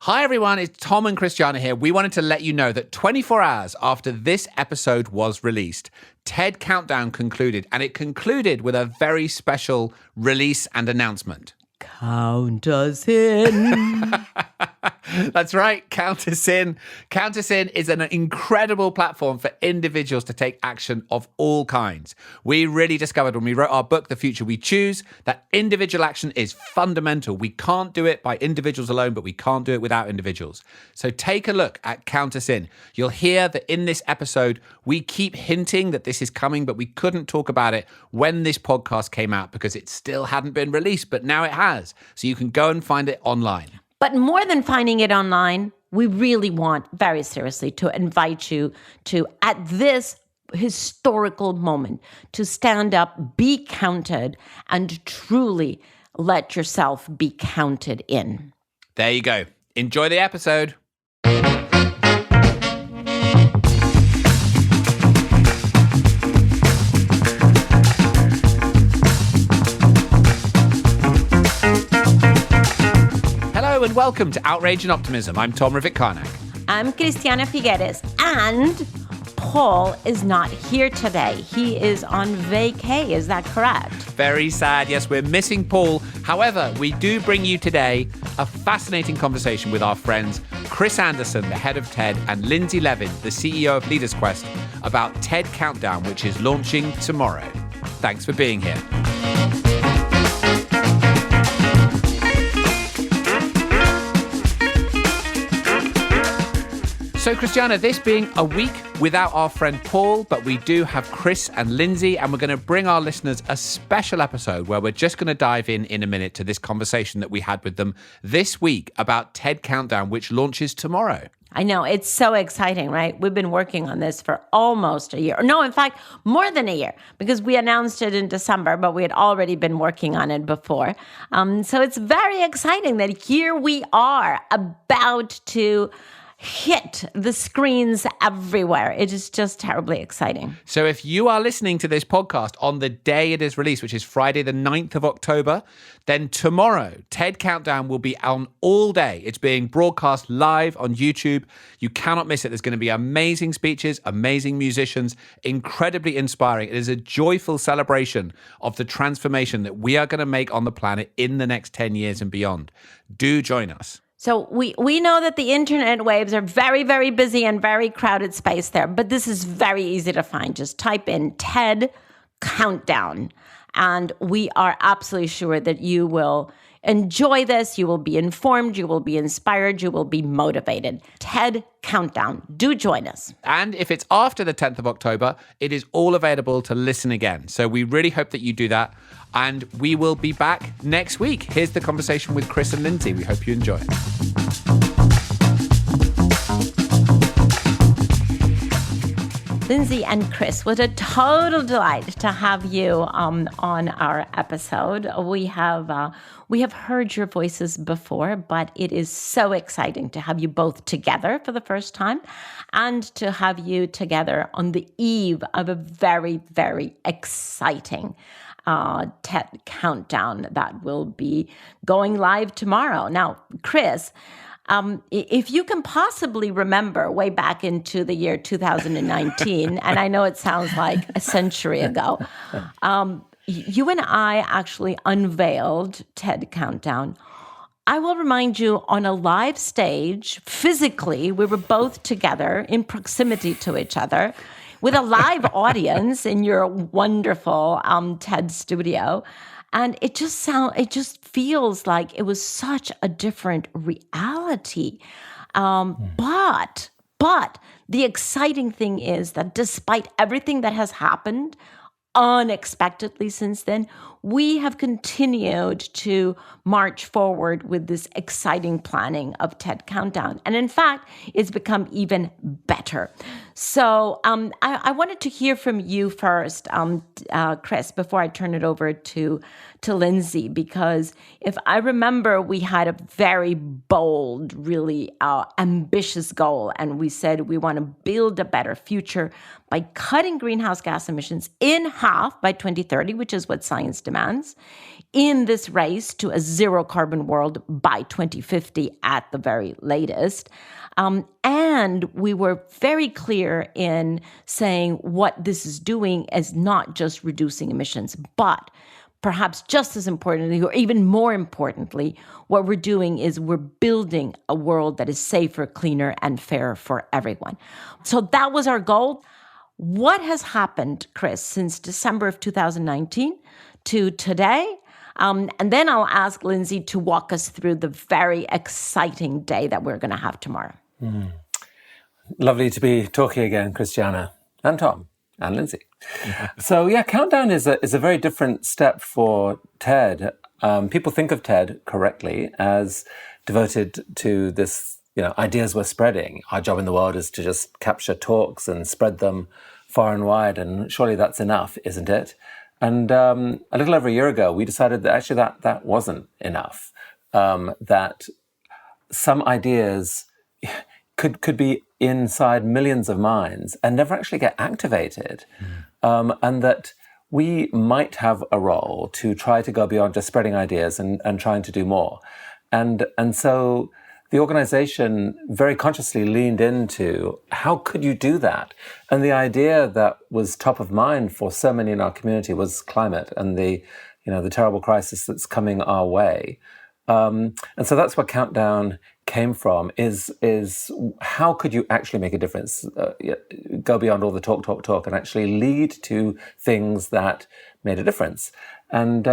Hi everyone, it's Tom and Christiana here. We wanted to let you know that 24 hours after this episode was released, TED Countdown concluded, and it concluded with a very special release and announcement. Count us in. That's right, Count Us In. Count Us In is an incredible platform for individuals to take action of all kinds. We really discovered when we wrote our book, The Future We Choose, that individual action is fundamental. We can't do it by individuals alone, but we can't do it without individuals. So take a look at Count Us In. You'll hear that in this episode, we keep hinting that this is coming, but we couldn't talk about it when this podcast came out because it still hadn't been released, but now it has. So you can go and find it online. But more than finding it online, we really want, very seriously, to invite you to, at this historical moment, to stand up, be counted, and truly let yourself be counted in. There you go. Enjoy the episode. And welcome to Outrage and Optimism. I'm Tom Rivik-Karnak. I'm Christiana Figueres, and Paul is not here today. He is on vacay, is that correct? Very sad. Yes, we're missing Paul. However, we do bring you today a fascinating conversation with our friends Chris Anderson, the head of TED, and Lindsay Levin, the CEO of Leaders Quest, about TED Countdown, which is launching tomorrow. Thanks for being here. So, Christiana, this being a week without our friend Paul, but we do have Chris and Lindsay, and we're going to bring our listeners a special episode where we're just going to dive in a minute to this conversation that we had with them this week about TED Countdown, which launches tomorrow. I know, it's so exciting, right? We've been working on this for almost a year. No, in fact, more than a year, because we announced it in December, but we had already been working on it before. So it's very exciting that here we are about to hit the screens everywhere. It is just terribly exciting. So if you are listening to this podcast on the day it is released, which is Friday the 9th of October, then tomorrow, TED Countdown will be on all day. It's being broadcast live on YouTube. You cannot miss it. There's going to be amazing speeches, amazing musicians, incredibly inspiring. It is a joyful celebration of the transformation that we are going to make on the planet in the next 10 years and beyond. Do join us. So we know that the internet waves are very, very busy and very crowded space there, but this is very easy to find. Just type in TED Countdown, and we are absolutely sure that you will enjoy this. You will be informed, you will be inspired, you will be motivated. TED Countdown. Do join us. And if it's after the 10th of October, it is all available to listen again. So we really hope that you do that. And we will be back next week. Here's the conversation with Chris and Lindsay. We hope you enjoy it. Lindsay and Chris, what a total delight to have you on our episode. We have heard your voices before, but it is so exciting to have you both together for the first time and to have you together on the eve of a very, very exciting TED Countdown that will be going live tomorrow. Now, Chris, if you can possibly remember way back into the year 2019, and I know it sounds like a century ago, you and I actually unveiled TED Countdown. I will remind you, on a live stage, physically, we were both together in proximity to each other with a live audience in your wonderful TED studio. And it just feels like it was such a different reality. But the exciting thing is that despite everything that has happened unexpectedly since then, we have continued to march forward with this exciting planning of TED Countdown. And in fact, it's become even better. So I wanted to hear from you first, Chris, before I turn it over to Lindsay, because if I remember, we had a very bold, really ambitious goal. And we said we want to build a better future by cutting greenhouse gas emissions in half by 2030, which is what science demands, in this race to a zero carbon world by 2050 at the very latest. And we were very clear in saying what this is doing is not just reducing emissions, but perhaps just as importantly, or even more importantly, what we're doing is we're building a world that is safer, cleaner, and fairer for everyone. So that was our goal. What has happened, Chris, since December of 2019 to today? And then I'll ask Lindsay to walk us through the very exciting day that we're going to have tomorrow. Lovely to be talking again, Christiana and Tom and Lindsay. So yeah, Countdown is a very different step for TED. People think of TED correctly as devoted to this, ideas we're spreading. Our job in the world is to just capture talks and spread them far and wide, and surely that's enough, isn't it? And a little over a year ago, we decided that actually that wasn't enough. That some ideas could be inside millions of minds and never actually get activated. And that we might have a role to try to go beyond just spreading ideas and trying to do more. And so the organization very consciously leaned into how could you do that? And the idea that was top of mind for so many in our community was climate and the terrible crisis that's coming our way. And so that's where Countdown came from, is how could you actually make a difference, go beyond all the talk, and actually lead to things that made a difference. And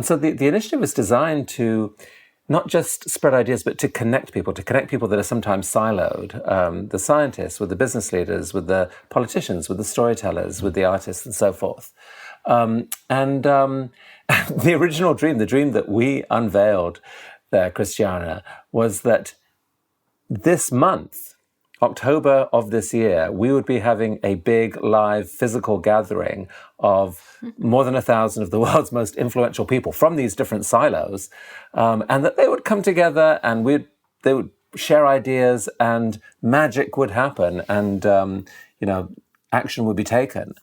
so the initiative was designed to not just spread ideas, but to connect people that are sometimes siloed, the scientists with the business leaders, with the politicians, with the storytellers, with the artists, and so forth. The original dream, the dream that we unveiled there, Christiana, was that this month, October of this year, we would be having a big live physical gathering of more than 1,000 of the world's most influential people from these different silos, and that they would come together and they would share ideas and magic would happen and, action would be taken.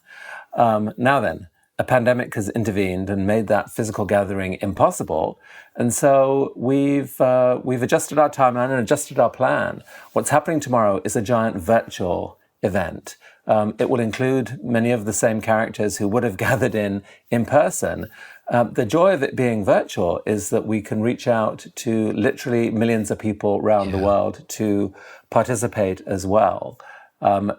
Now then, a pandemic has intervened and made that physical gathering impossible. And so we've adjusted our timeline and adjusted our plan. What's happening tomorrow is a giant virtual event. It will include many of the same characters who would have gathered in person. The joy of it being virtual is that we can reach out to literally millions of people around the world to participate as well,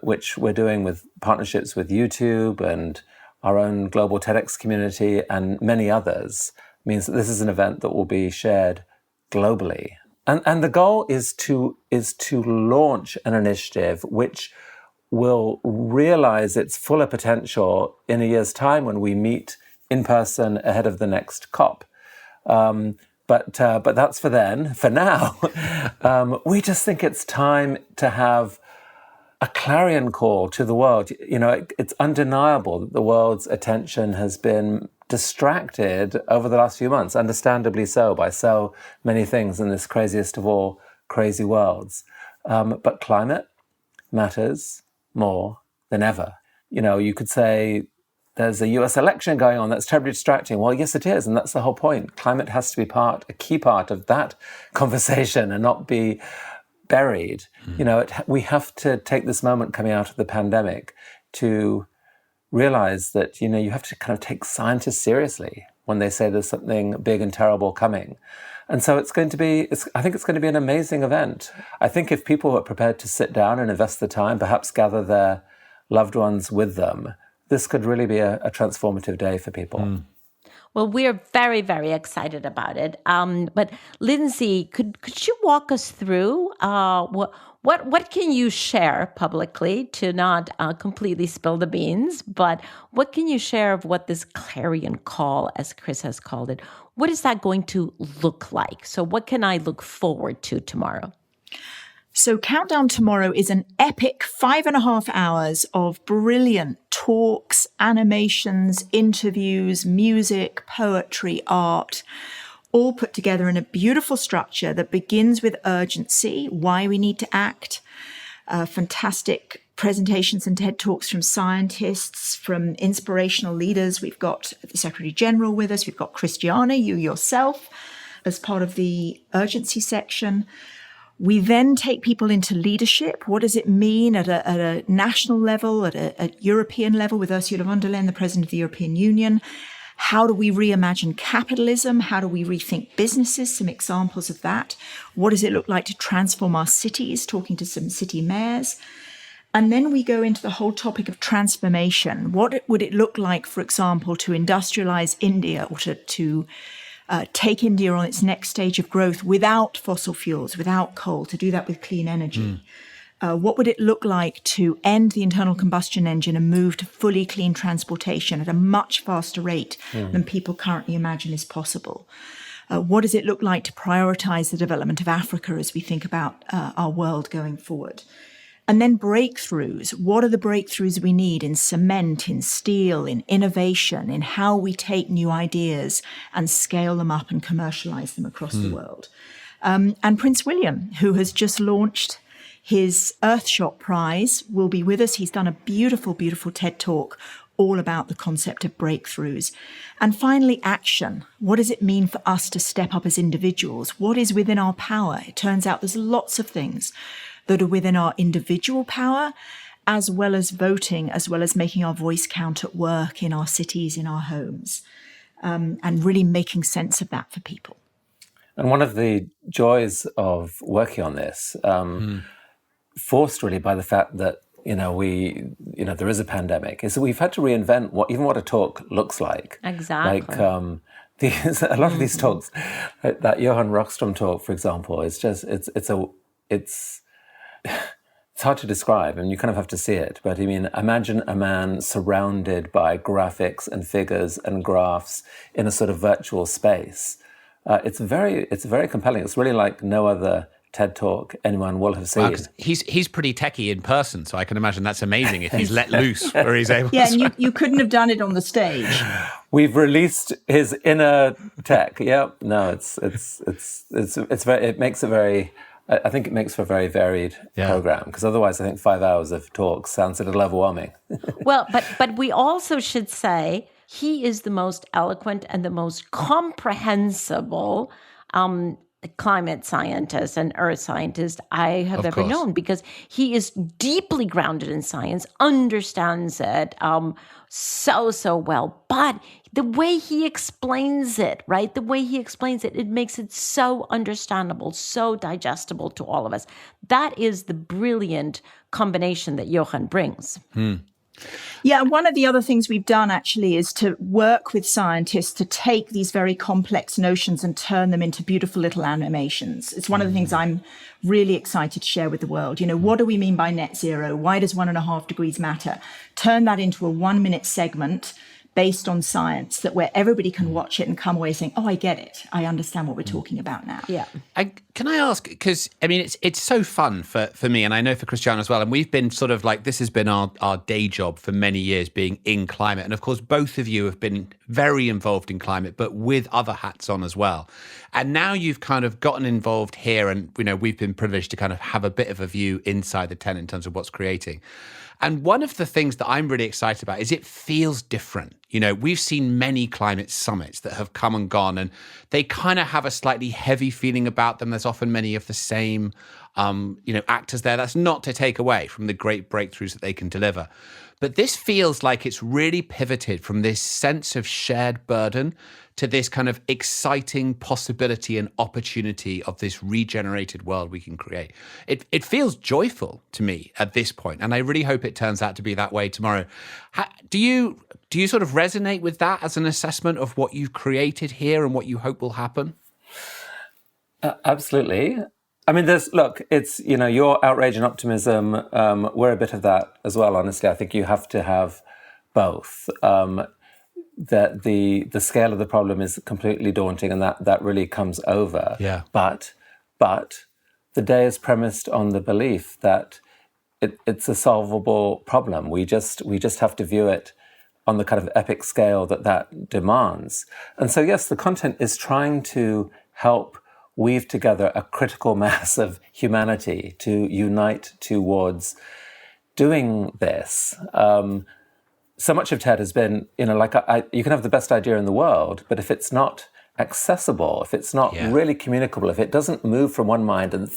which we're doing with partnerships with YouTube and our own global TEDx community and many others. Means that this is an event that will be shared globally. And the goal is to launch an initiative which will realize its fuller potential in a year's time when we meet in person ahead of the next COP. But that's for then. For now, we just think it's time to have a clarion call to the world. It's undeniable that the world's attention has been distracted over the last few months, understandably so, by so many things in this craziest of all crazy worlds. But climate matters more than ever. You could say there's a US election going on that's terribly distracting. Well, yes, it is. And that's the whole point. Climate has to be a key part of that conversation and not be buried. We have to take this moment coming out of the pandemic to realize that, you have to kind of take scientists seriously when they say there's something big and terrible coming. And so I think it's going to be an amazing event. I think if people are prepared to sit down and invest the time, perhaps gather their loved ones with them, this could really be a transformative day for people. Well, we're very, very excited about it. But Lindsay, could you walk us through what can you share publicly to not completely spill the beans? But what can you share of what this clarion call, as Chris has called it, what is that going to look like? So, what can I look forward to tomorrow? So Countdown tomorrow is an epic 5.5 hours of brilliant talks, animations, interviews, music, poetry, art, all put together in a beautiful structure that begins with urgency, why we need to act, fantastic presentations and TED Talks from scientists, from inspirational leaders. We've got the Secretary General with us. We've got Christiana, you yourself, as part of the urgency section. We then take people into leadership. What does it mean at a national level, at a European level, with Ursula von der Leyen, the President of the European Union? How do we reimagine capitalism? How do we rethink businesses? Some examples of that. What does it look like to transform our cities? Talking to some city mayors. And then we go into the whole topic of transformation. What would it look like, for example, to industrialize India, or to take India on its next stage of growth without fossil fuels, without coal, to do that with clean energy? What would it look like to end the internal combustion engine and move to fully clean transportation at a much faster rate than people currently imagine is possible? What does it look like to prioritize the development of Africa as we think about our world going forward? And then breakthroughs. What are the breakthroughs we need in cement, in steel, in innovation, in how we take new ideas and scale them up and commercialize them across the world? And Prince William, who has just launched his Earthshot Prize, will be with us. He's done a beautiful, beautiful TED Talk all about the concept of breakthroughs. And finally, action. What does it mean for us to step up as individuals? What is within our power? It turns out there's lots of things that are within our individual power, as well as voting, as well as making our voice count at work, in our cities, in our homes, and really making sense of that for people. And one of the joys of working on this, forced really by the fact that there is a pandemic, is that we've had to reinvent what a talk looks like. Exactly. Like a lot of these talks, that Johan Rockström talk, for example, it's hard to describe, and you kind of have to see it. But I mean, imagine a man surrounded by graphics and figures and graphs in a sort of virtual space. It's very compelling. It's really like no other TED Talk anyone will have seen. Wow, 'cause he's pretty techie in person, so I can imagine that's amazing if he's let loose or he's able. Yeah, and you couldn't have done it on the stage. We've released his inner tech. Yeah, no, it's very. It makes it very. I think it makes for a very varied program, because otherwise I think 5 hours of talk sounds a little overwhelming. Well, but we also should say he is the most eloquent and the most comprehensible climate scientist and earth scientist I have ever known, because he is deeply grounded in science, understands it so well. But the way he explains it, right? The way he explains it, it makes it so understandable, so digestible to all of us. That is the brilliant combination that Johan brings. Yeah, one of the other things we've done actually is to work with scientists to take these very complex notions and turn them into beautiful little animations. It's one of the things I'm really excited to share with the world. What do we mean by net zero? Why does 1.5 degrees matter? Turn that into a 1-minute segment based on science, that where everybody can watch it and come away saying, oh, I get it. I understand what we're talking about now. Yeah. Can I ask, because I mean, it's so fun for me, and I know for Christiana as well, and we've been sort of like, this has been our day job for many years, being in climate. And of course, both of you have been very involved in climate, but with other hats on as well. And now you've kind of gotten involved here, and we've been privileged to kind of have a bit of a view inside the tent in terms of what's creating. And one of the things that I'm really excited about is it feels different. We've seen many climate summits that have come and gone, and they kind of have a slightly heavy feeling about them. There's often many of the same, actors there. That's not to take away from the great breakthroughs that they can deliver. But this feels like it's really pivoted from this sense of shared burden to this kind of exciting possibility and opportunity of this regenerated world we can create. It feels joyful to me at this point, and I really hope it turns out to be that way tomorrow. Do you sort of resonate with that as an assessment of what you've created here and what you hope will happen? Absolutely. I mean, it's, your outrage and optimism, we're a bit of that as well, honestly. I think you have to have both. That the scale of the problem is completely daunting, and that really comes over. Yeah. But the day is premised on the belief that it's a solvable problem. We just have to view it on the kind of epic scale that demands. And so, yes, the content is trying to help weave together a critical mass of humanity to unite towards doing this, so much of TED has been, like you can have the best idea in the world, but if it's not accessible, if it's not really communicable, if it doesn't move from one mind and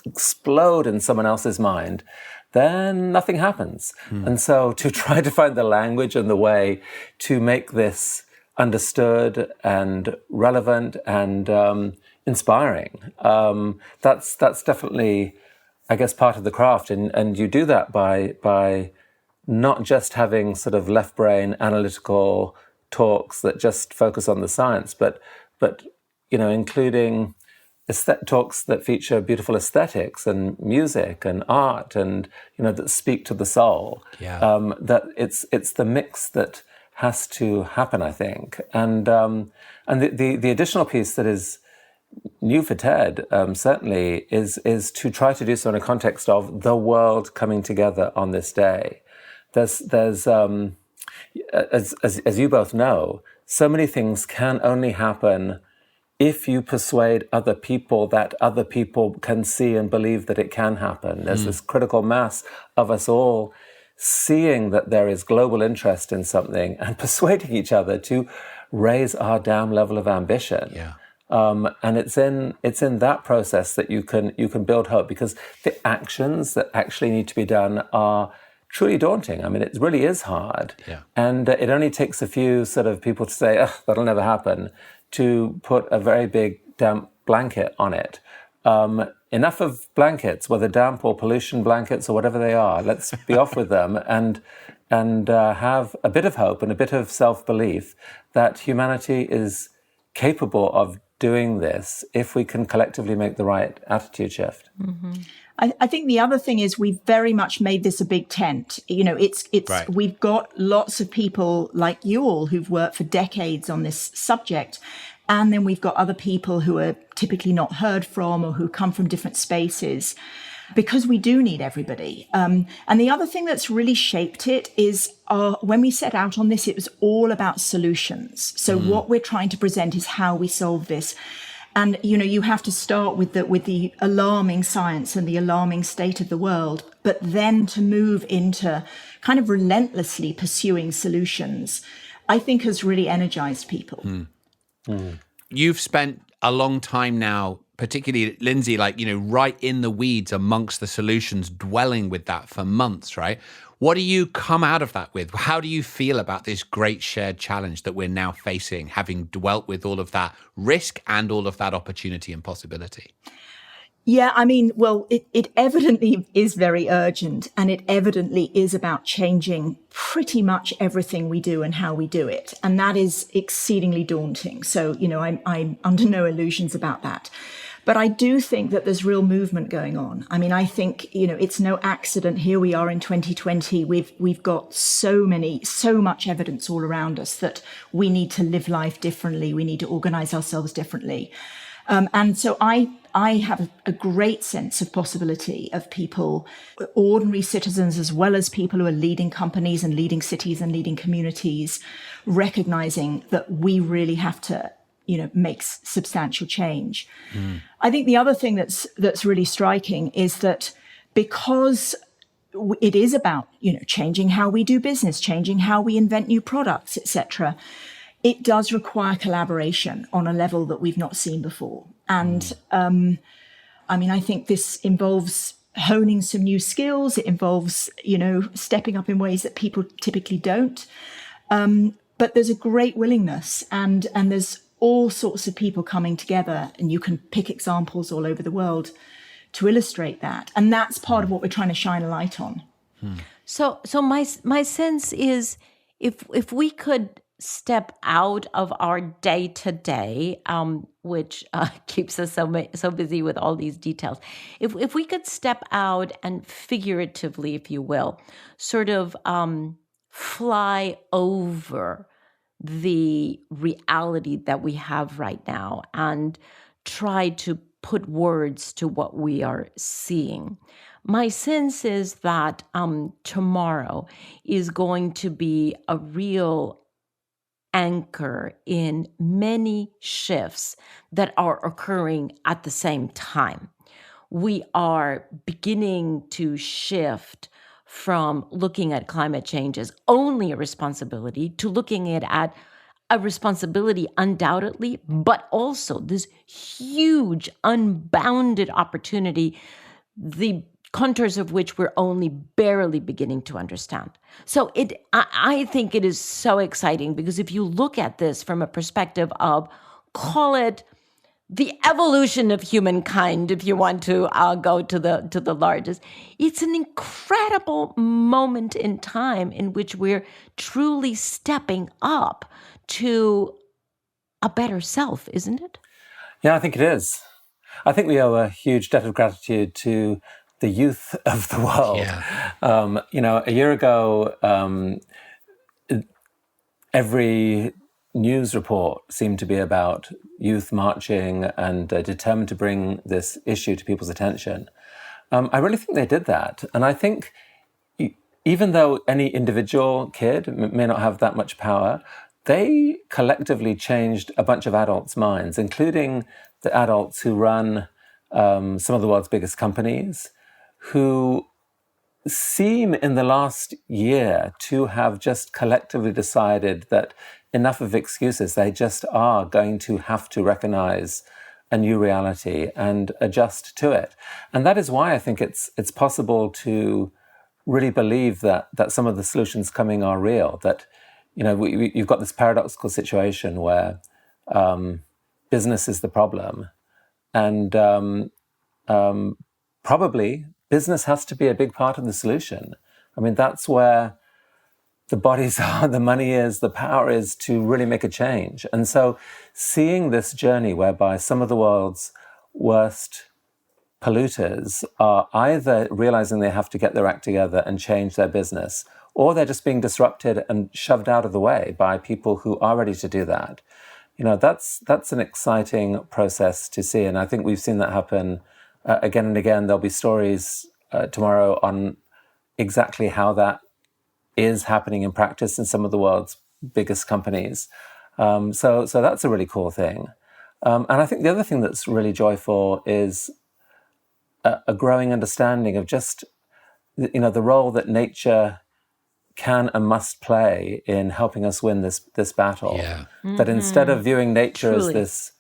explode in someone else's mind, then nothing happens. And so to try to find the language and the way to make this understood and relevant and inspiring, that's definitely, I guess, part of the craft. And you do that by not just having sort of left brain analytical talks that just focus on the science, but including talks that feature beautiful aesthetics and music and art and that speak to the soul. That it's the mix that has to happen, I think. And the additional piece that is new for TED, certainly, is to try to do so in a context of the world coming together on this day. There's as you both know, so many things can only happen if you persuade other people that other people can see and believe that it can happen. There's this critical mass of us all seeing that there is global interest in something and persuading each other to raise our damn level of ambition. And it's in that process that you can build hope, because the actions that actually need to be done are truly daunting. I mean, it really is hard. And it only takes a few sort of people to say, "Ugh, that'll never happen," to put a very big damp blanket on it. Enough of blankets, whether damp or pollution blankets or whatever they are. Let's be off with them and have a bit of hope and a bit of self-belief that humanity is capable of doing this if we can collectively make the right attitude shift. I think the other thing is we've very much made this a big tent. It's right. We've got lots of people like you all who've worked for decades on this subject. And then we've got other people who are typically not heard from or who come from different spaces, because we do need everybody. And the other thing that's really shaped it is when we set out on this, it was all about solutions. So what we're trying to present is how we solve this. And, you have to start with the alarming science and the alarming state of the world, but then to move into kind of relentlessly pursuing solutions, I think has really energized people. You've spent a long time now, particularly Lindsay, right in the weeds amongst the solutions, dwelling with that for months, right? What do you come out of that with? How do you feel about this great shared challenge that we're now facing, having dwelt with all of that risk and all of that opportunity and possibility? Yeah, I mean, well, it evidently is very urgent, and it evidently is about changing pretty much everything we do and how we do it. And that is exceedingly daunting. So, I'm under no illusions about that. But I do think that there's real movement going on. I mean, I think, it's no accident. Here we are in 2020. We've got so much evidence all around us that we need to live life differently. We need to organize ourselves differently. And so I have a great sense of possibility of people, ordinary citizens, as well as people who are leading companies and leading cities and leading communities, recognizing that we really have to, make substantial change. I think the other thing that's really striking is that because it is about, changing how we do business, changing how we invent new products, etc., it does require collaboration on a level that we've not seen before. And I think this involves honing some new skills. It involves, stepping up in ways that people typically don't. But there's a great willingness, and there's all sorts of people coming together, and you can pick examples all over the world to illustrate that. And that's part of what we're trying to shine a light on. So my sense is if we could step out of our day-to-day, which keeps us so busy with all these details. If we could step out and figuratively, if you will, sort of fly over the reality that we have right now and try to put words to what we are seeing. My sense is that tomorrow is going to be a real anchor in many shifts that are occurring at the same time. We are beginning to shift from looking at climate change as only a responsibility to looking at a responsibility undoubtedly, but also this huge, unbounded opportunity, the contours of which we're only barely beginning to understand. So I think it is so exciting because if you look at this from a perspective of, call it the evolution of humankind, if you want to go to the largest, it's an incredible moment in time in which we're truly stepping up to a better self, isn't it? Yeah, I think it is. I think we owe a huge debt of gratitude to the youth of the world. Yeah. A year ago, every news report seemed to be about youth marching and determined to bring this issue to people's attention. I really think they did that. And I think even though any individual kid may not have that much power, they collectively changed a bunch of adults' minds, including the adults who run some of the world's biggest companies, who seem in the last year to have just collectively decided that enough of excuses. They just are going to have to recognize a new reality and adjust to it. And that is why I think it's possible to really believe that some of the solutions coming are real, that you've got this paradoxical situation where business is the problem, and probably business has to be a big part of the solution. I mean, that's where the bodies are, the money is, the power is to really make a change. And so seeing this journey whereby some of the world's worst polluters are either realizing they have to get their act together and change their business, or they're just being disrupted and shoved out of the way by people who are ready to do that. That's an exciting process to see. And I think we've seen that happen again and again. There'll be stories tomorrow on exactly how that is happening in practice in some of the world's biggest companies. So that's a really cool thing. And I think the other thing that's really joyful is a growing understanding of just, the role that nature can and must play in helping us win this battle. Yeah. That instead of viewing nature Truly. as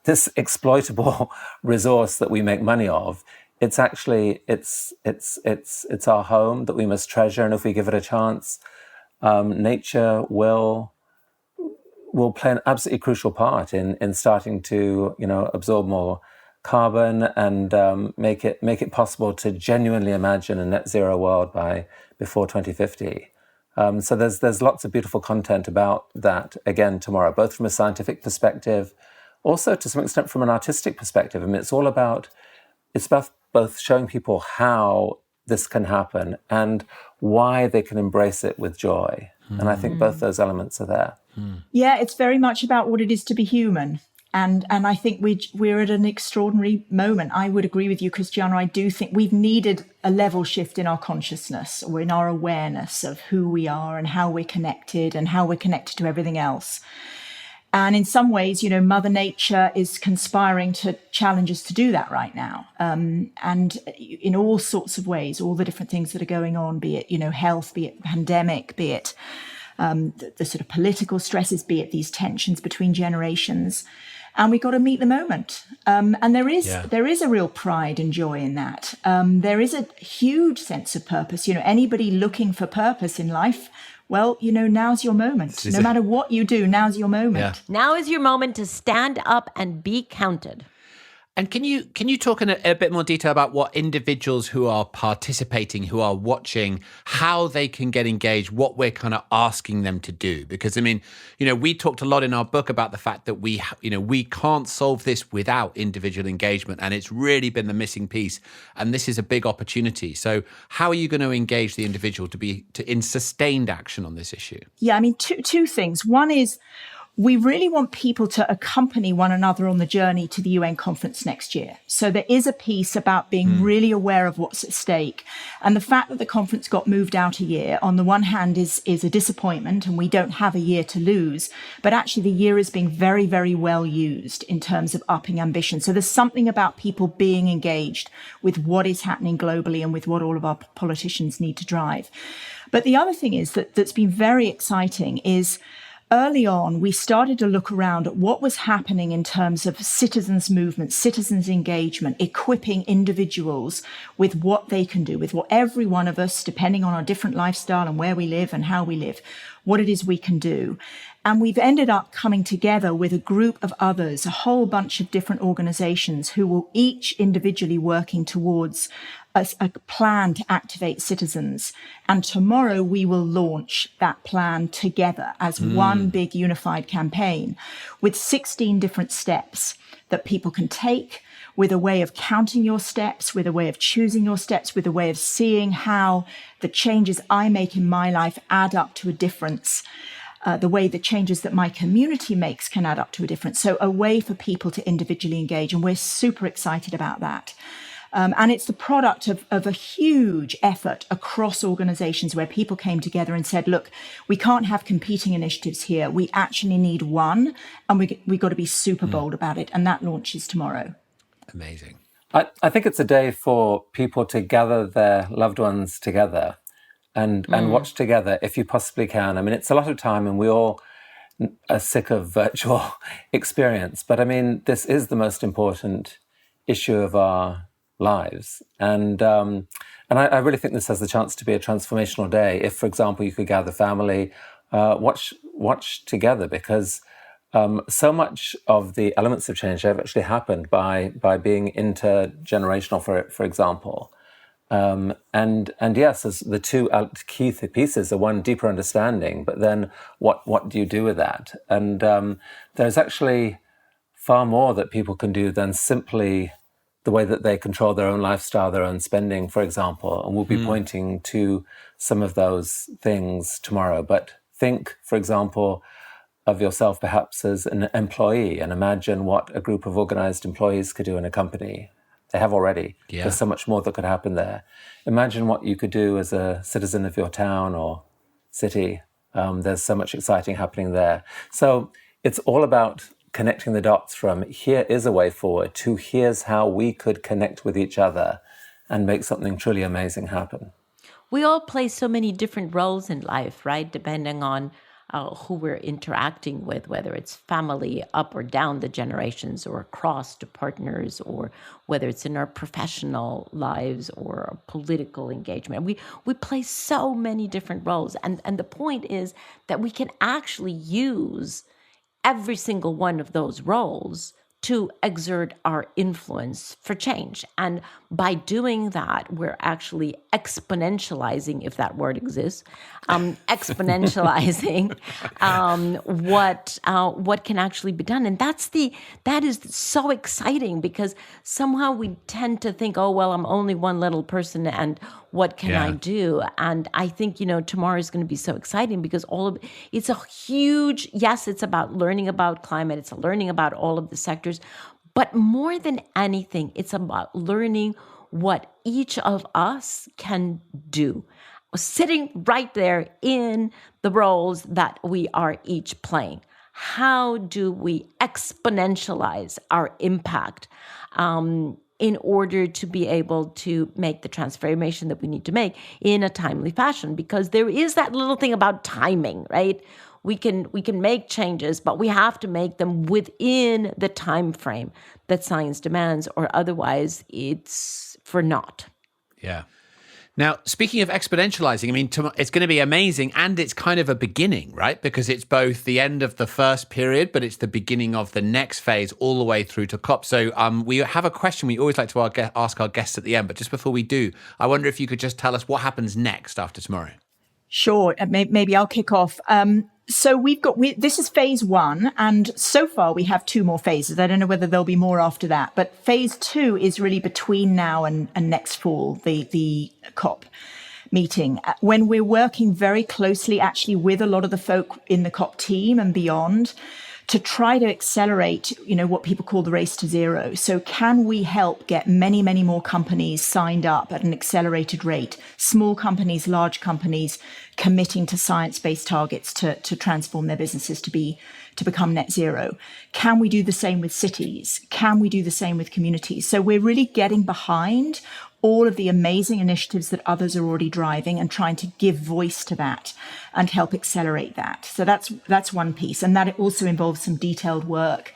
this exploitable resource that we make money of, it's actually it's our home that we must treasure, and if we give it a chance, nature will play an absolutely crucial part in starting to absorb more carbon and make it possible to genuinely imagine a net zero world before 2050. So there's lots of beautiful content about that again tomorrow, both from a scientific perspective, also to some extent from an artistic perspective. I mean, it's about both showing people how this can happen and why they can embrace it with joy. And I think both those elements are there. Yeah, it's very much about what it is to be human. And I think we're at an extraordinary moment. I would agree with you, Christiana. I do think we've needed a level shift in our consciousness or in our awareness of who we are and how we're connected to everything else. And in some ways, Mother Nature is conspiring to challenge us to do that right now. And in all sorts of ways, all the different things that are going on, be it, health, be it pandemic, be it the sort of political stresses, be it these tensions between generations. And we've got to meet the moment. And there is a real pride and joy in that. There is a huge sense of purpose. Anybody looking for purpose in life, well, now's your moment. No matter what you do, now's your moment. Yeah. Now is your moment to stand up and be counted. And can you talk in a bit more detail about what individuals who are participating, who are watching, how they can get engaged, what we're kind of asking them to do? Because, I mean, we talked a lot in our book about the fact that we can't solve this without individual engagement. And it's really been the missing piece. And this is a big opportunity. So how are you going to engage the individual in sustained action on this issue? Yeah, I mean, two things. One is we really want people to accompany one another on the journey to the UN conference next year. So there is a piece about being really aware of what's at stake. And the fact that the conference got moved out a year, on the one hand, is a disappointment, and we don't have a year to lose. But actually, the year is being very, very well used in terms of upping ambition. So there's something about people being engaged with what is happening globally and with what all of our politicians need to drive. But the other thing is that's been very exciting is early on, we started to look around at what was happening in terms of citizens' movement, citizens' engagement, equipping individuals with what they can do, with what every one of us, depending on our different lifestyle and where we live and how we live, what it is we can do. And we've ended up coming together with a group of others, a whole bunch of different organizations who will each individually working towards a plan to activate citizens. And tomorrow we will launch that plan together as one big unified campaign with 16 different steps that people can take, with a way of counting your steps, with a way of choosing your steps, with a way of seeing how the changes I make in my life add up to a difference. The way the changes that my community makes can add up to a difference. So a way for people to individually engage. And we're super excited about that. And it's the product of a huge effort across organizations where people came together and said, look, we can't have competing initiatives here. We actually need one, and we got to be super bold about it. And that launches tomorrow. Amazing. I think it's a day for people to gather their loved ones together and watch together if you possibly can. I mean, it's a lot of time, and we all are sick of virtual experience. But I mean, this is the most important issue of our lives. And I really think this has the chance to be a transformational day. If, for example, you could gather family, watch together, because so much of the elements of change have actually happened by being intergenerational, for example. And yes, as the two key pieces are one, deeper understanding, but then what do you do with that? And there's actually far more that people can do than simply the way that they control their own lifestyle, their own spending, for example. And we'll be pointing to some of those things tomorrow. But think, for example, of yourself perhaps as an employee, and imagine what a group of organized employees could do in a company. They have already. Yeah. There's so much more that could happen there. Imagine what you could do as a citizen of your town or city. There's so much exciting happening there. So it's all about connecting the dots from here is a way forward to here's how we could connect with each other and make something truly amazing happen. We all play so many different roles in life, right? Depending on who we're interacting with, whether it's family up or down the generations or across to partners, or whether it's in our professional lives or political engagement. We play so many different roles. And the point is that we can actually use every single one of those roles to exert our influence for change. And by doing that, we're actually exponentializing, if that word exists, exponentializing what can actually be done. And that is so exciting, because somehow we tend to think, oh, well, I'm only one little person, and what can I do? And I think, tomorrow is going to be so exciting, because it's a huge, yes, it's about learning about climate. It's learning about all of the sectors. But more than anything, it's about learning what each of us can do, sitting right there in the roles that we are each playing. How do we exponentialize our impact in order to be able to make the transformation that we need to make in a timely fashion? Because there is that little thing about timing, right? We can make changes, but we have to make them within the time frame that science demands, or otherwise it's for naught. Yeah. Now, speaking of exponentializing, I mean, it's going to be amazing, and it's kind of a beginning, right? Because it's both the end of the first period, but it's the beginning of the next phase all the way through to COP. So we have a question we always like to ask our guests at the end, but just before we do, I wonder if you could just tell us what happens next after tomorrow. Sure. Maybe I'll kick off. So this is phase 1, and so far we have 2 more phases. I don't know whether there'll be more after that, but phase 2 is really between now and next fall, the COP. meeting, when we're working very closely actually with a lot of the folk in the COP team and beyond to try to accelerate, what people call the race to zero. So can we help get many, many more companies signed up at an accelerated rate? Small companies, large companies committing to science-based targets to transform their businesses to become net zero. Can we do the same with cities? Can we do the same with communities? So we're really getting behind all of the amazing initiatives that others are already driving and trying to give voice to that and help accelerate that. So that's one piece. And that also involves some detailed work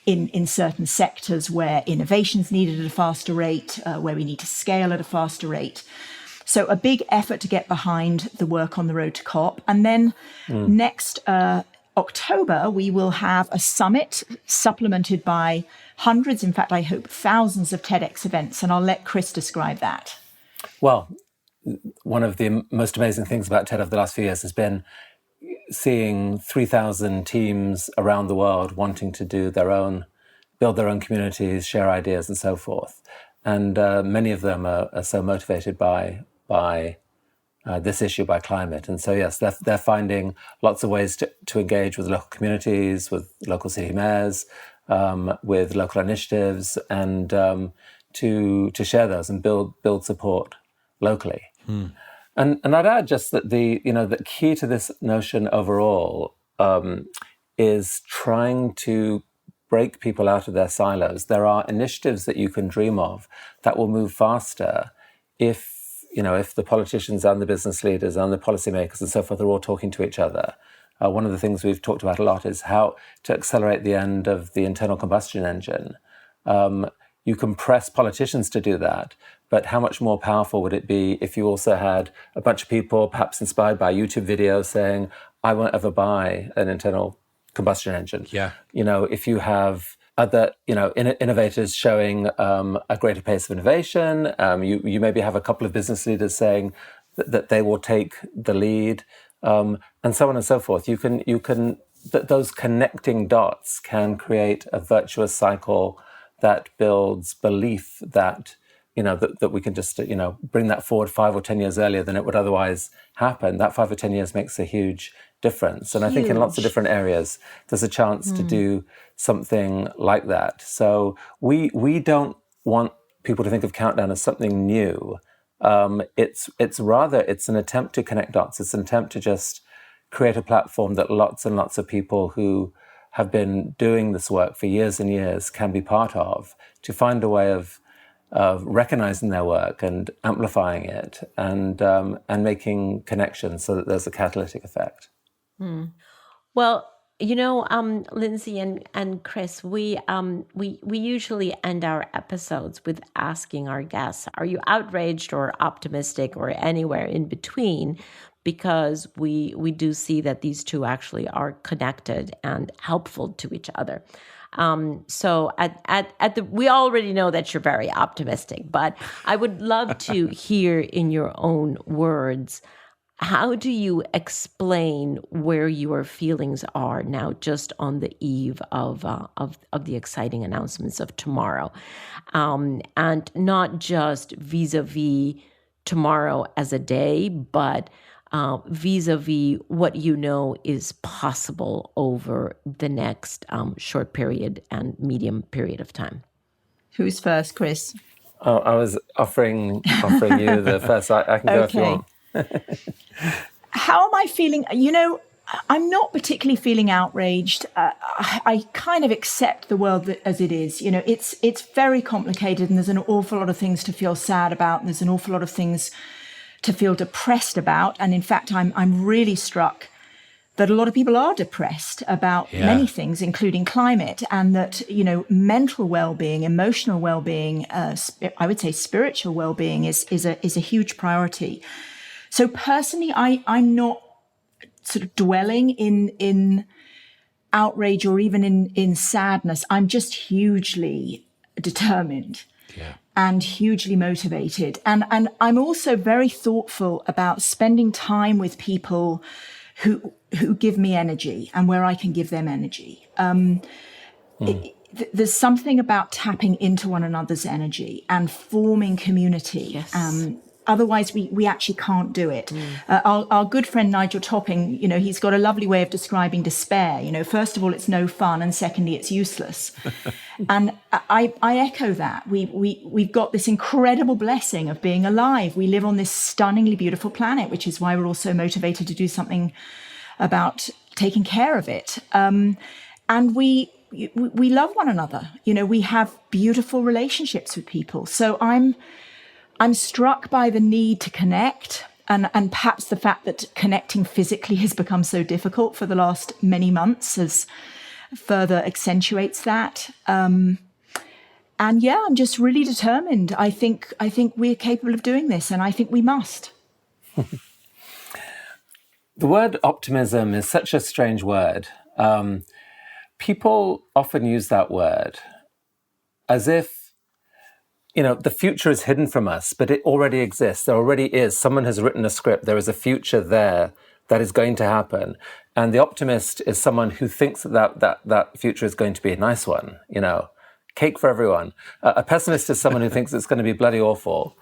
in certain sectors where innovation's needed at a faster rate, where we need to scale at a faster rate. So a big effort to get behind the work on the road to COP. And then next October, we will have a summit supplemented by hundreds, in fact, I hope thousands of TEDx events. And I'll let Chris describe that. Well, one of the most amazing things about TED over the last few years has been seeing 3,000 teams around the world wanting to build their own communities, share ideas and so forth. And many of them are so motivated by this issue, by climate. And so, yes, they're finding lots of ways to engage with local communities, with local city mayors, with local initiatives, and to share those and build support locally. And I'd add just that the key to this notion overall is trying to break people out of their silos. There are initiatives that you can dream of that will move faster if the politicians and the business leaders and the policymakers and so forth are all talking to each other. One of the things we've talked about a lot is how to accelerate the end of the internal combustion engine. You can press politicians to do that, but how much more powerful would it be if you also had a bunch of people, perhaps inspired by YouTube videos, saying, I won't ever buy an internal combustion engine. Yeah. If you have other, innovators showing a greater pace of innovation, you maybe have a couple of business leaders saying that they will take the lead, and so on and so forth. You can those connecting dots can create a virtuous cycle that builds belief that that we can just bring that forward 5 or 10 years earlier than it would otherwise happen. That 5 or 10 years makes a huge difference. And I think in lots of different areas, there's a chance to do something like that. So we don't want people to think of Countdown as something new. It's an attempt to connect dots. It's an attempt to just create a platform that lots and lots of people who have been doing this work for years and years can be part of, to find a way of recognizing their work and amplifying it and making connections so that there's a catalytic effect. Well, Lindsay and Chris, we usually end our episodes with asking our guests, are you outraged or optimistic or anywhere in between? Because we do see that these two actually are connected and helpful to each other. So we already know that you're very optimistic, but I would love to hear in your own words, how do you explain where your feelings are now, just on the eve of the exciting announcements of tomorrow, and not just vis-a-vis tomorrow as a day, but vis-a-vis what is possible over the next short period and medium period of time? Who's first, Chris? Oh, I was offering you the first. I can go if you want. How am I feeling? I'm not particularly feeling outraged. I kind of accept the world as it is. It's very complicated, and there's an awful lot of things to feel sad about. And there's an awful lot of things to feel depressed about. And in fact, I'm really struck that a lot of people are depressed about many things, including climate, and that, mental well-being, emotional well-being, I would say spiritual well-being is a huge priority. So personally, I'm not sort of dwelling in outrage or even in sadness. I'm just hugely determined. Yeah. And hugely motivated. And I'm also very thoughtful about spending time with people who give me energy and where I can give them energy. There's something about tapping into one another's energy and forming community. Yes. Otherwise, we actually can't do it. Our good friend Nigel Topping, he's got a lovely way of describing despair. First of all, it's no fun, and secondly, it's useless. And I echo that. We've got this incredible blessing of being alive. We live on this stunningly beautiful planet, which is why we're all so motivated to do something about taking care of it. And we love one another. We have beautiful relationships with people. So I'm struck by the need to connect, and perhaps the fact that connecting physically has become so difficult for the last many months further accentuates that. And yeah, I'm just really determined. I think we're capable of doing this, and I think we must. The word optimism is such a strange word. People often use that word as if, the future is hidden from us, but it already exists. There already is. Someone has written a script. There is a future there that is going to happen. And the optimist is someone who thinks that future is going to be a nice one, cake for everyone. A pessimist is someone who thinks it's going to be bloody awful.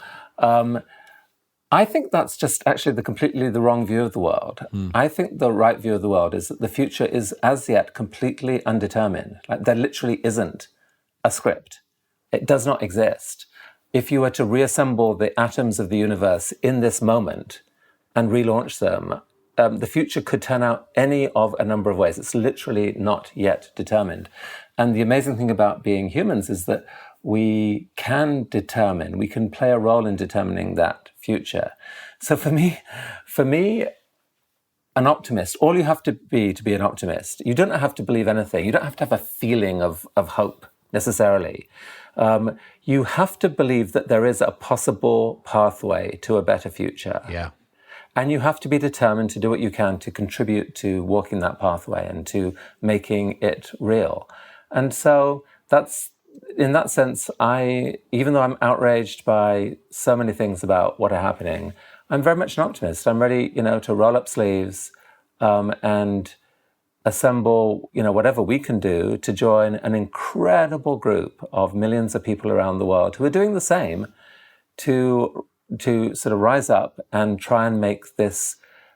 I think that's just actually completely the wrong view of the world. I think the right view of the world is that the future is as yet completely undetermined. Like, there literally isn't a script. It does not exist. If you were to reassemble the atoms of the universe in this moment and relaunch them, the future could turn out any of a number of ways. It's literally not yet determined. And the amazing thing about being humans is that we can play a role in determining that future. So for me, an optimist, all you have to be an optimist, you don't have to believe anything. You don't have to have a feeling of hope necessarily. You have to believe that there is a possible pathway to a better future. Yeah. And you have to be determined to do what you can to contribute to walking that pathway and to making it real. And so in that sense, even though I'm outraged by so many things about what are happening, I'm very much an optimist. I'm ready, to roll up sleeves and assemble, whatever we can do to join an incredible group of millions of people around the world who are doing the same to sort of rise up and try and make this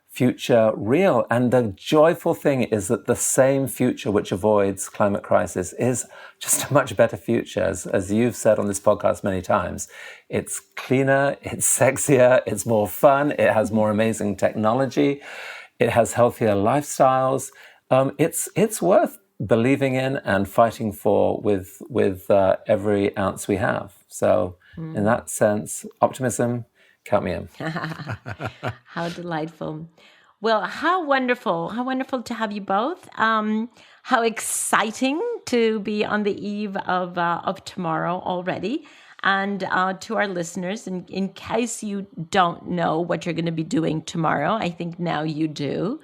future real. And the joyful thing is that the same future which avoids climate crisis is just a much better future. As you've said on this podcast many times, it's cleaner, it's sexier, it's more fun, it has more amazing technology, it has healthier lifestyles. It's worth believing in and fighting for with every ounce we have. So in that sense, optimism, count me in. How delightful. Well, how wonderful to have you both. How exciting to be on the eve of tomorrow already. And to our listeners, in case you don't know what you're going to be doing tomorrow, I think now you do.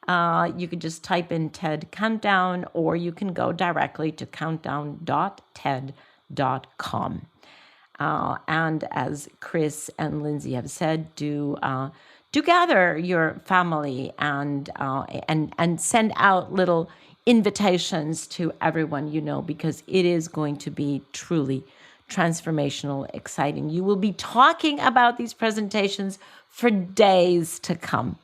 You could just type in TED Countdown, or you can go directly to countdown.ted.com. And as Chris and Lindsay have said, do gather your family and send out little invitations to everyone because it is going to be truly transformational, exciting. You will be talking about these presentations for days to come.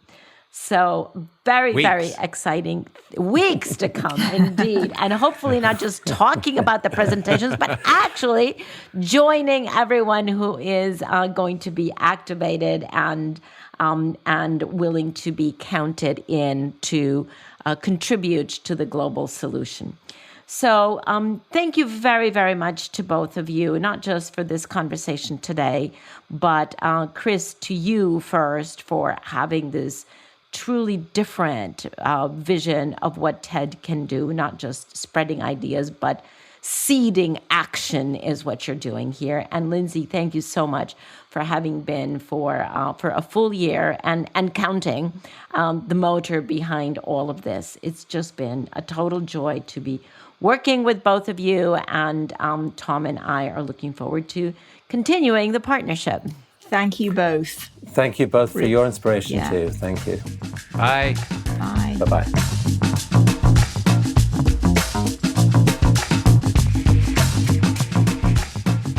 So very, very exciting weeks to come, indeed. And hopefully not just talking about the presentations, but actually joining everyone who is going to be activated and willing to be counted in to contribute to the global solution. So thank you very, very much to both of you, not just for this conversation today, but Chris, to you first for having this truly different vision of what TED can do, not just spreading ideas, but seeding action is what you're doing here. And Lindsay, thank you so much for having been for a full year and counting the motor behind all of this. It's just been a total joy to be working with both of you, and Tom and I are looking forward to continuing the partnership. Thank you both. Thank you both for your inspiration too. Thank you. Bye. Bye. Bye-bye.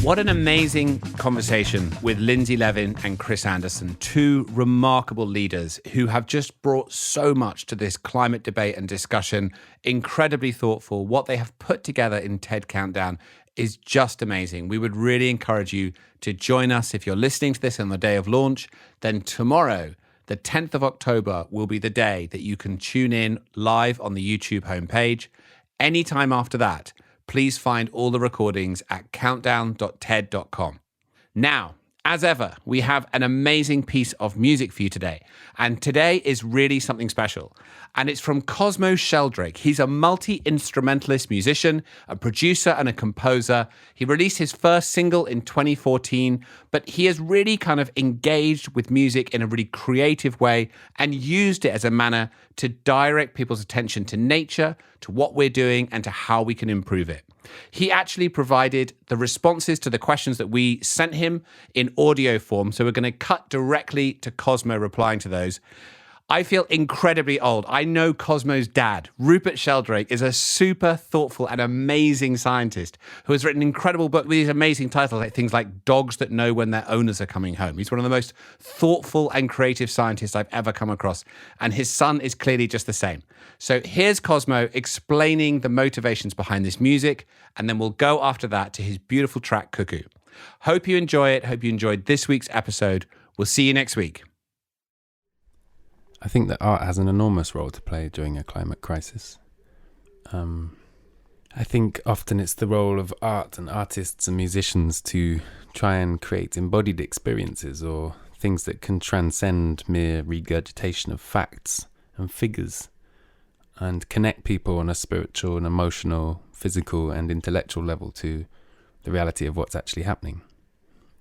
What an amazing conversation with Lindsay Levin and Chris Anderson, two remarkable leaders who have just brought so much to this climate debate and discussion. Incredibly thoughtful. What they have put together in TED Countdown is just amazing. We would really encourage you to join us. If you're listening to this on the day of launch, then tomorrow, the 10th of October, will be the day that you can tune in live on the YouTube homepage. Anytime after that, please find all the recordings at countdown.ted.com. Now, as ever, we have an amazing piece of music for you today. And today is really something special. And it's from Cosmo Sheldrake. He's a multi-instrumentalist musician, a producer and a composer. He released his first single in 2014, but he has really kind of engaged with music in a really creative way and used it as a manner to direct people's attention to nature, to what we're doing, and to how we can improve it. He actually provided the responses to the questions that we sent him in audio form. So we're going to cut directly to Cosmo replying to those. I feel incredibly old. I know Cosmo's dad, Rupert Sheldrake, is a super thoughtful and amazing scientist who has written an incredible book with these amazing titles, like things like Dogs That Know When Their Owners Are Coming Home. He's one of the most thoughtful and creative scientists I've ever come across. And his son is clearly just the same. So here's Cosmo explaining the motivations behind this music. And then we'll go after that to his beautiful track, Cuckoo. Hope you enjoy it. Hope you enjoyed this week's episode. We'll see you next week. I think that art has an enormous role to play during a climate crisis. I think often it's the role of art and artists and musicians to try and create embodied experiences or things that can transcend mere regurgitation of facts and figures and connect people on a spiritual and emotional, physical and intellectual level to the reality of what's actually happening.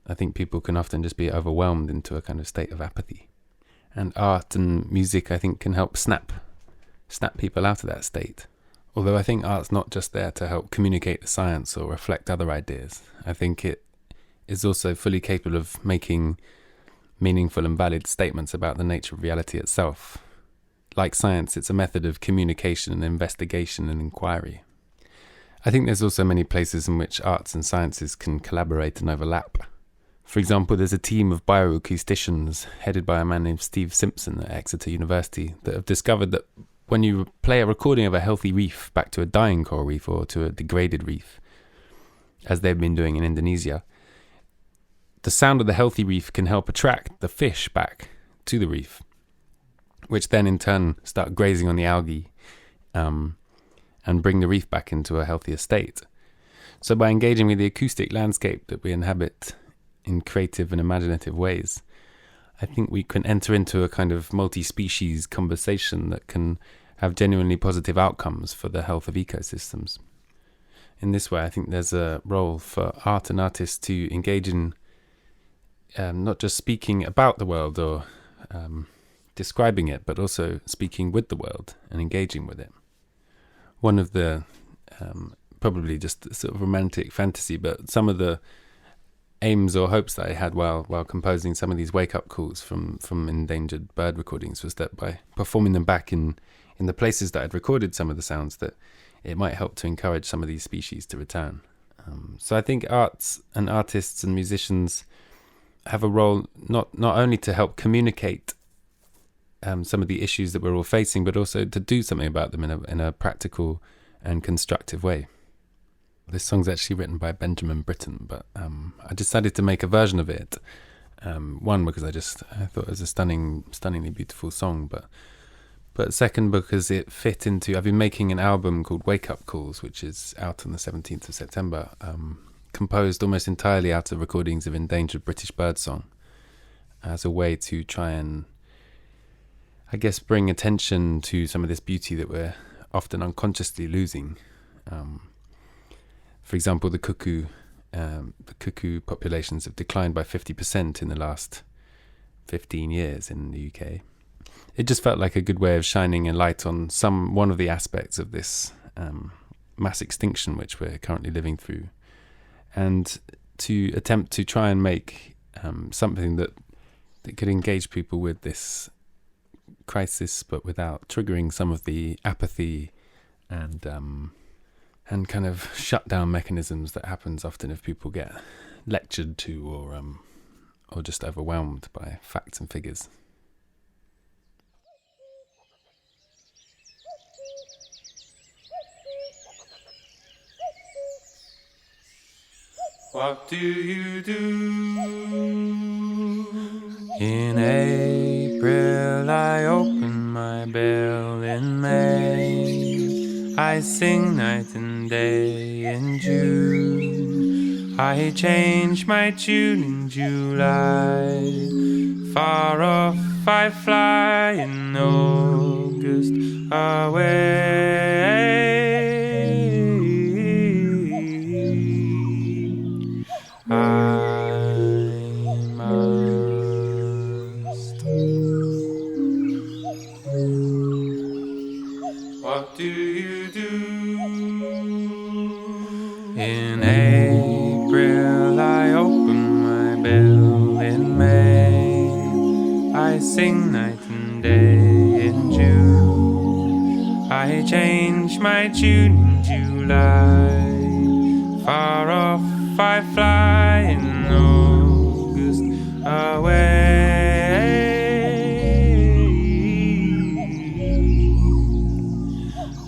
I think people can often just be overwhelmed into a kind of state of apathy. And art and music, I think, can help snap people out of that state. Although I think art's not just there to help communicate the science or reflect other ideas. I think it is also fully capable of making meaningful and valid statements about the nature of reality itself. Like science, it's a method of communication and investigation and inquiry. I think there's also many places in which arts and sciences can collaborate and overlap. For example, there's a team of bioacousticians headed by a man named Steve Simpson at Exeter University that have discovered that when you play a recording of a healthy reef back to a dying coral reef or to a degraded reef, as they've been doing in Indonesia, the sound of the healthy reef can help attract the fish back to the reef, which then in turn start grazing on the algae and bring the reef back into a healthier state. So by engaging with the acoustic landscape that we inhabit in creative and imaginative ways, I think we can enter into a kind of multi-species conversation that can have genuinely positive outcomes for the health of ecosystems. In this way, I think there's a role for art and artists to engage in not just speaking about the world or describing it, but also speaking with the world and engaging with it. One of the, probably just a sort of romantic fantasy, but some of the aims or hopes that I had while composing some of these wake-up calls from endangered bird recordings was that by performing them back in the places that I'd recorded some of the sounds, that it might help to encourage some of these species to return. So I think arts and artists and musicians have a role not only to help communicate some of the issues that we're all facing, but also to do something about them in a practical and constructive way. This song's actually written by Benjamin Britten, but I decided to make a version of it. One, because I thought it was a stunningly beautiful song, but second, because it fit into, I've been making an album called Wake Up Calls, which is out on the 17th of September, composed almost entirely out of recordings of endangered British birdsong, as a way to try and, I guess, bring attention to some of this beauty that we're often unconsciously losing. For example, the cuckoo populations have declined by 50% in the last 15 years in the UK. It just felt like a good way of shining a light on one of the aspects of this mass extinction which we're currently living through, and to attempt to try and make something that could engage people with this crisis, but without triggering some of the apathy and kind of shutdown mechanisms that happens often if people get lectured to or just overwhelmed by facts and figures. What do you do? In April I open my bell, in May I sing night and day, in June I change my tune, in July far off I fly, in August away I must. What do you do? In April I open my bell, in May I sing night and day, in June I change my tune, in July far off I fly, in August away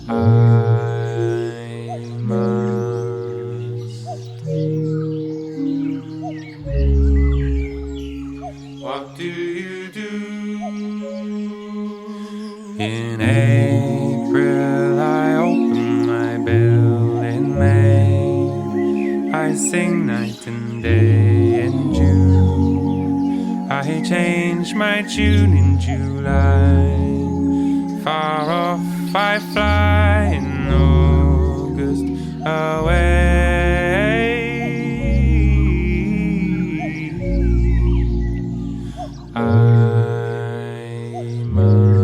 I must. What do you do? In April I open my bell, in May I sing night and day, in June I change my tune, in July far off I fly, in August away I must.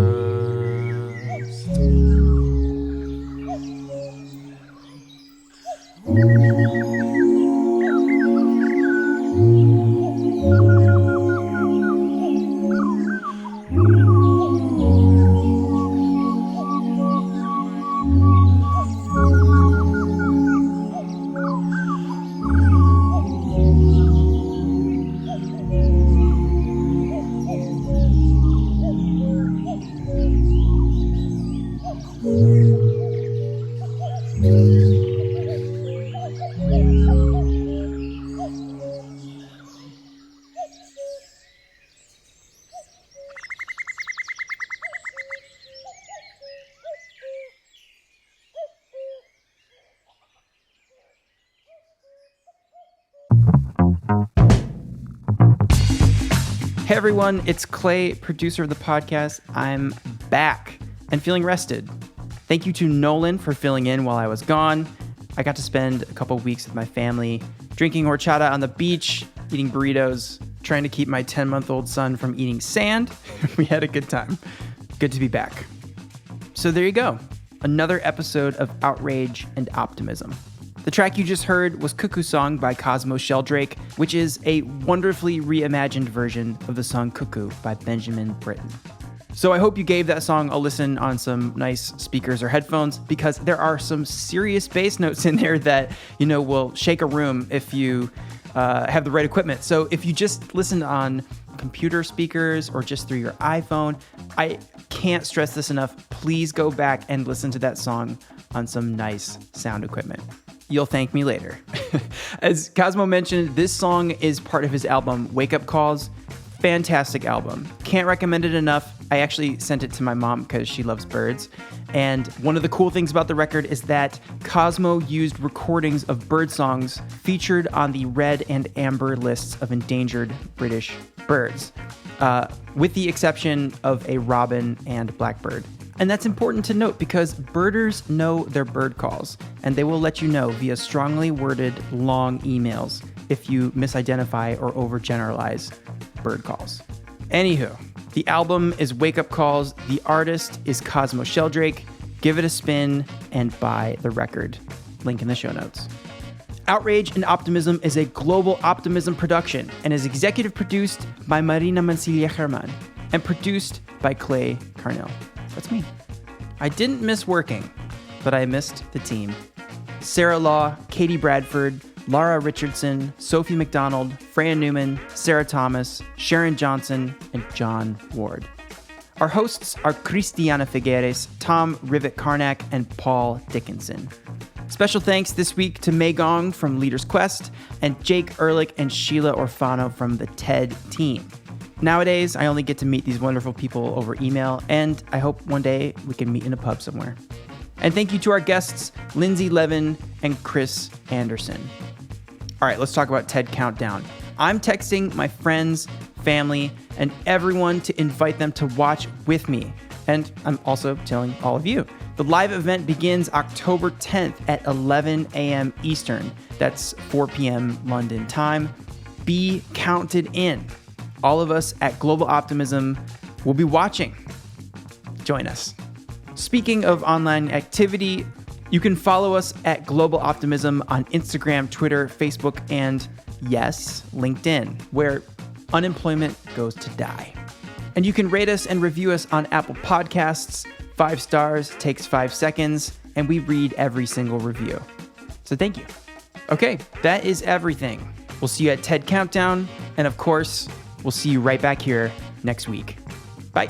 Hey everyone, it's Clay, producer of the podcast. I'm back and feeling rested. Thank you to Nolan for filling in while I was gone. I got to spend a couple weeks with my family, drinking horchata on the beach, eating burritos, trying to keep my 10-month-old son from eating sand. We had a good time. Good to be back. So there you go. Another episode of Outrage and Optimism. The track you just heard was Cuckoo Song by Cosmo Sheldrake, which is a wonderfully reimagined version of the song Cuckoo by Benjamin Britten. So I hope you gave that song a listen on some nice speakers or headphones, because there are some serious bass notes in there that, will shake a room if you have the right equipment. So if you just listen on computer speakers or just through your iPhone, I can't stress this enough. Please go back and listen to that song on some nice sound equipment. You'll thank me later. As Cosmo mentioned, this song is part of his album, Wake Up Calls. Fantastic album. Can't recommend it enough. I actually sent it to my mom because she loves birds. And one of the cool things about the record is that Cosmo used recordings of bird songs featured on the red and amber lists of endangered British birds, with the exception of a robin and blackbird. And that's important to note because birders know their bird calls, and they will let you know via strongly worded long emails if you misidentify or overgeneralize bird calls. Anywho, the album is Wake Up Calls. The artist is Cosmo Sheldrake. Give it a spin and buy the record. Link in the show notes. Outrage and Optimism is a global optimism production and is executive produced by Marina Mancilia German and produced by Clay Carnell. That's me. I didn't miss working, but I missed the team. Sarah Law, Katie Bradford, Laura Richardson, Sophie McDonald, Fran Newman, Sarah Thomas, Sharon Johnson, and John Ward. Our hosts are Christiana Figueres, Tom Rivett-Carnac, and Paul Dickinson. Special thanks this week to Mei Gong from Leaders Quest and Jake Ehrlich and Sheila Orfano from the TED team. Nowadays, I only get to meet these wonderful people over email, and I hope one day we can meet in a pub somewhere. And thank you to our guests, Lindsay Levin and Chris Anderson. All right, let's talk about TED Countdown. I'm texting my friends, family, and everyone to invite them to watch with me. And I'm also telling all of you. The live event begins October 10th at 11 a.m. Eastern. That's 4 p.m. London time. Be counted in. All of us at Global Optimism will be watching. Join us. Speaking of online activity, you can follow us at Global Optimism on Instagram, Twitter, Facebook, and yes, LinkedIn, where unemployment goes to die. And you can rate us and review us on Apple Podcasts. 5 stars, takes 5 seconds, and we read every single review. So thank you. Okay, that is everything. We'll see you at TED Countdown, and of course, we'll see you right back here next week. Bye.